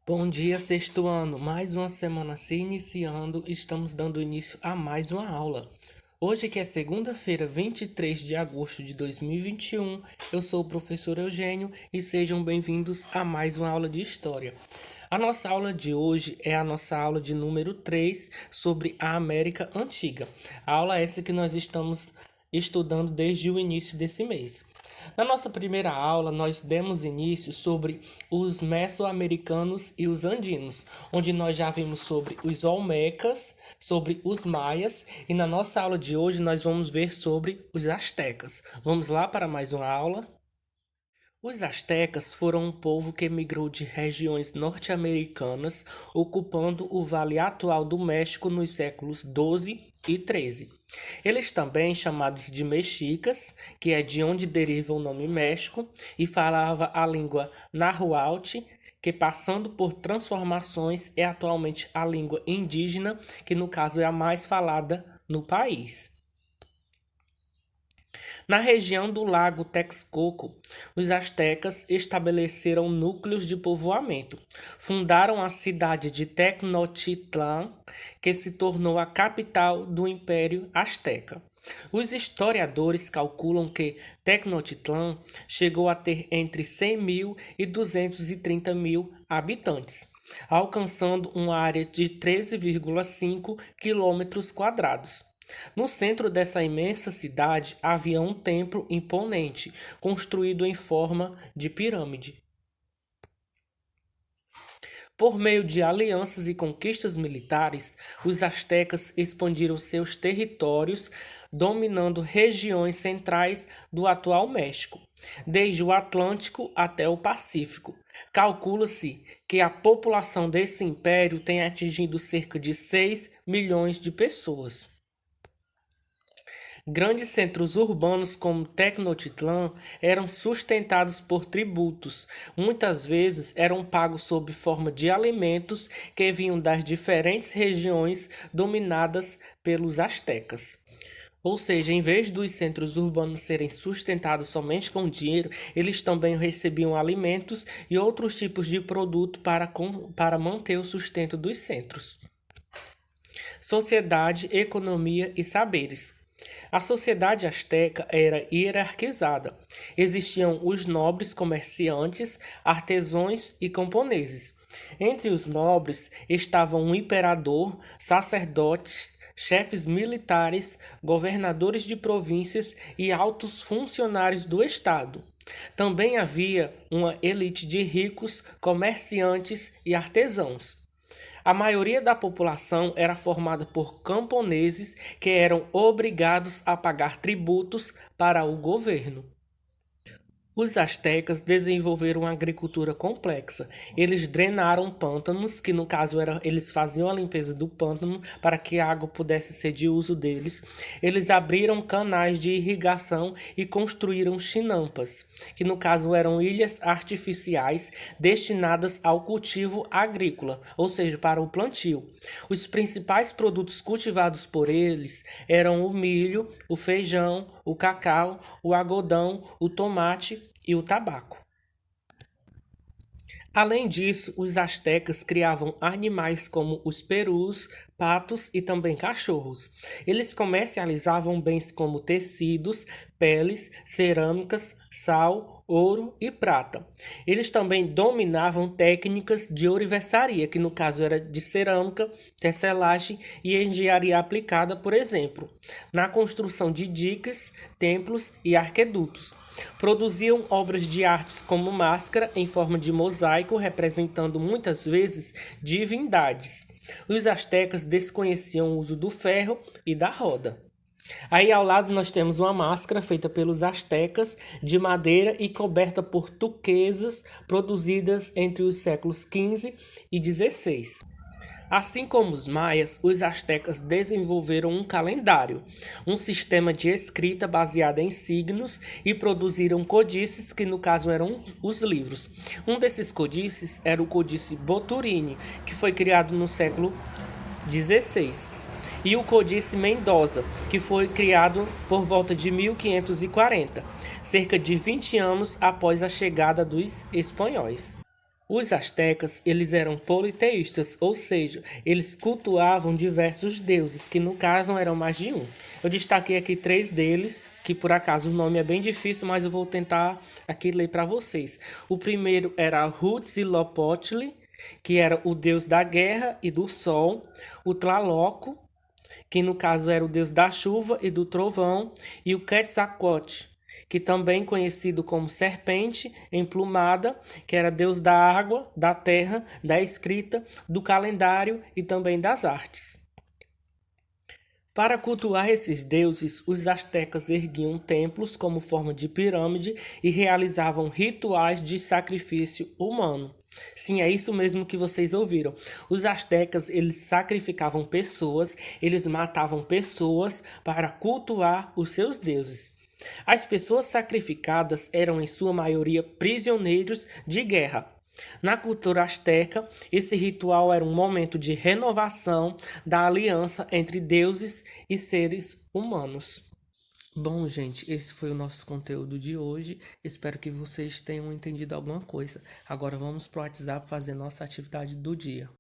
Bom dia, sexto ano. Mais uma semana se iniciando, estamos dando início a mais uma aula. Hoje, que é segunda-feira, 23 de agosto de 2021, eu sou o professor Eugênio e sejam bem-vindos a mais uma aula de História. A nossa aula de hoje é a nossa aula de número 3 sobre a América Antiga. A aula essa que nós estamos estudando desde o início desse mês. Na nossa primeira aula, nós demos início sobre os mesoamericanos e os andinos, onde nós já vimos sobre os olmecas, sobre os maias, e na nossa aula de hoje nós vamos ver sobre os astecas. Vamos lá para mais uma aula? Os astecas foram um povo que migrou de regiões norte-americanas, ocupando o vale atual do México nos séculos 12 e 13. Eles também chamados de mexicas, que é de onde deriva o nome México, e falava a língua nahuatl, que passando por transformações é atualmente a língua indígena, que no caso é a mais falada no país. Na região do Lago Texcoco, os astecas estabeleceram núcleos de povoamento. Fundaram a cidade de Tecnotitlan, que se tornou a capital do Império Azteca. Os historiadores calculam que Tecnotitlan chegou a ter entre 100 mil e 230 mil habitantes, alcançando uma área de 13,5 quilômetros quadrados. No centro dessa imensa cidade havia um templo imponente, construído em forma de pirâmide. Por meio de alianças e conquistas militares, os astecas expandiram seus territórios, dominando regiões centrais do atual México, desde o Atlântico até o Pacífico. Calcula-se que a população desse império tem atingido cerca de 6 milhões de pessoas. Grandes centros urbanos como Tecnotitlan eram sustentados por tributos. Muitas vezes eram pagos sob forma de alimentos que vinham das diferentes regiões dominadas pelos astecas. Ou seja, em vez dos centros urbanos serem sustentados somente com dinheiro, eles também recebiam alimentos e outros tipos de produto para manter o sustento dos centros. Sociedade, economia e saberes. A sociedade asteca era hierarquizada. Existiam os nobres comerciantes, artesãos e camponeses. Entre os nobres estavam o imperador, sacerdotes, chefes militares, governadores de províncias e altos funcionários do Estado. Também havia uma elite de ricos, comerciantes e artesãos. A maioria da população era formada por camponeses que eram obrigados a pagar tributos para o governo. Os astecas desenvolveram uma agricultura complexa. Eles drenaram pântanos, que no caso eles faziam a limpeza do pântano para que a água pudesse ser de uso deles. Eles abriram canais de irrigação e construíram chinampas, que no caso eram ilhas artificiais destinadas ao cultivo agrícola, ou seja, para o plantio. Os principais produtos cultivados por eles eram o milho, o feijão, o cacau, o algodão, o tomate e o tabaco. Além disso, os astecas criavam animais como os perus, patos e também cachorros. Eles comercializavam bens como tecidos, peles, cerâmicas, sal, ouro e prata. Eles também dominavam técnicas de ourivesaria, que no caso era de cerâmica, tecelagem e engenharia aplicada, por exemplo, na construção de diques, templos e arquedutos. Produziam obras de artes como máscara em forma de mosaico, representando muitas vezes divindades. Os astecas desconheciam o uso do ferro e da roda. Aí ao lado nós temos uma máscara feita pelos astecas de madeira e coberta por turquesas produzidas entre os séculos XV e XVI. Assim como os maias, os astecas desenvolveram um calendário, um sistema de escrita baseado em signos e produziram codices, que no caso eram os livros. Um desses codices era o Codice Boturini, que foi criado no século XVI, e o Codice Mendoza, que foi criado por volta de 1540, cerca de 20 anos após a chegada dos espanhóis. Os astecas, eles eram politeístas, ou seja, eles cultuavam diversos deuses, que no caso eram mais de um. Eu destaquei aqui 3 deles, que por acaso o nome é bem difícil, mas eu vou tentar aqui ler para vocês. O primeiro era Huitzilopochtli, que era o deus da guerra e do sol. O Tlaloco, que no caso era o deus da chuva e do trovão. E o Quetzalcoatl, que também conhecido como serpente emplumada, que era deus da água, da terra, da escrita, do calendário e também das artes. Para cultuar esses deuses, os astecas erguiam templos como forma de pirâmide e realizavam rituais de sacrifício humano. Sim, é isso mesmo que vocês ouviram. Os astecas, eles sacrificavam pessoas, eles matavam pessoas para cultuar os seus deuses. As pessoas sacrificadas eram em sua maioria prisioneiros de guerra. Na cultura asteca, esse ritual era um momento de renovação da aliança entre deuses e seres humanos. Bom, gente, esse foi o nosso conteúdo de hoje. Espero que vocês tenham entendido alguma coisa. Agora vamos para o WhatsApp fazer nossa atividade do dia.